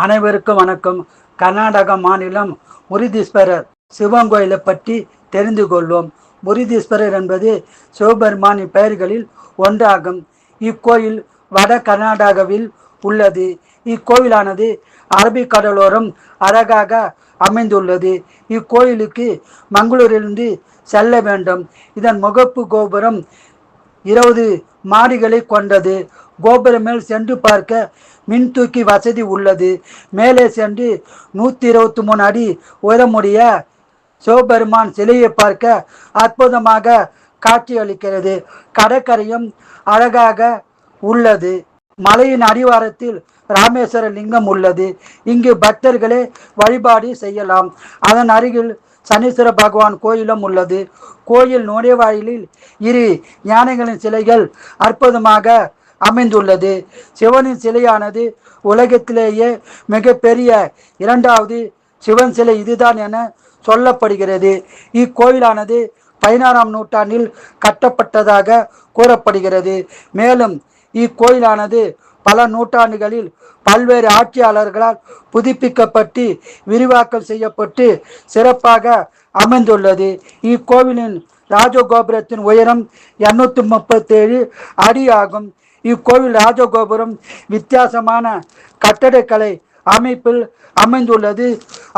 அனைவருக்கும் வணக்கம். கர்நாடக மாநிலம் முருதீஸ்வரர் சிவன் கோயிலை பற்றி தெரிந்து கொள்வோம். முருதீஸ்வரர் என்பது சிவபெருமானின் பெயர்களில் ஒன்றாகும். இக்கோயில் வட கர்நாடகாவில் உள்ளது. இக்கோயிலானது அரபிக்கடலோரம் அழகாக அமைந்துள்ளது. இக்கோயிலுக்கு மங்களூரிலிருந்து செல்ல வேண்டும். இதன் முகப்பு கோபுரம் 20 மாடிகளை கொண்டது. கோபுரம் மேல் சென்று பார்க்க மின்தூக்கி வசதி உள்ளது. மேலே சென்று 123 அடி உயரமுடைய சிவபெருமான் சிலையை பார்க்க அற்புதமாக காட்சியளிக்கிறது. கடற்கரையும் அழகாக உள்ளது. மலையின் அடிவாரத்தில் ராமேஸ்வர லிங்கம் உள்ளது. இங்கு பக்தர்களே வழிபாடு செய்யலாம். அதன் அருகில் சனீஸ்வர பகவான் கோயிலும் உள்ளது. கோயில் நுழைவாயிலில் 2 யானைகளின் சிலைகள் அற்புதமாக அமைந்துள்ளது. சிவனின் சிலையானது உலகத்திலேயே மிகப்பெரிய 2வது சிவன் சிலை இதுதான் என சொல்லப்படுகிறது. இக்கோயிலானது 16ஆம் நூற்றாண்டில் கட்டப்பட்டதாக கூறப்படுகிறது. மேலும் இக்கோயிலானது பல நூற்றாண்டுகளில் பல்வேறு ஆட்சியாளர்களால் புதுப்பிக்கப்பட்டு விரிவாக்கம் செய்யப்பட்டு சிறப்பாக அமைந்துள்ளது. இக்கோவிலின் ராஜகோபுரத்தின் உயரம் 237 அடி ஆகும். இக்கோவில் ராஜகோபுரம் வித்தியாசமான கட்டடக்கலை அமைப்பில் அமைந்துள்ளது.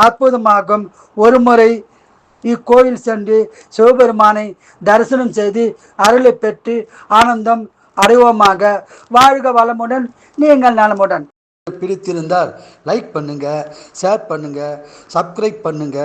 அற்புதமாகும். ஒருமுறை இக்கோயில் சென்று சிவபெருமானை தரிசனம் செய்து அருளை பெற்று ஆனந்தம் அடைவோமாக. வாழ்க வளமுடன், நீங்கள் நலமுடன். பிடித்திருந்தால் லைக் பண்ணுங்க, ஷேர் பண்ணுங்க, சப்ஸ்கிரைப் பண்ணுங்க.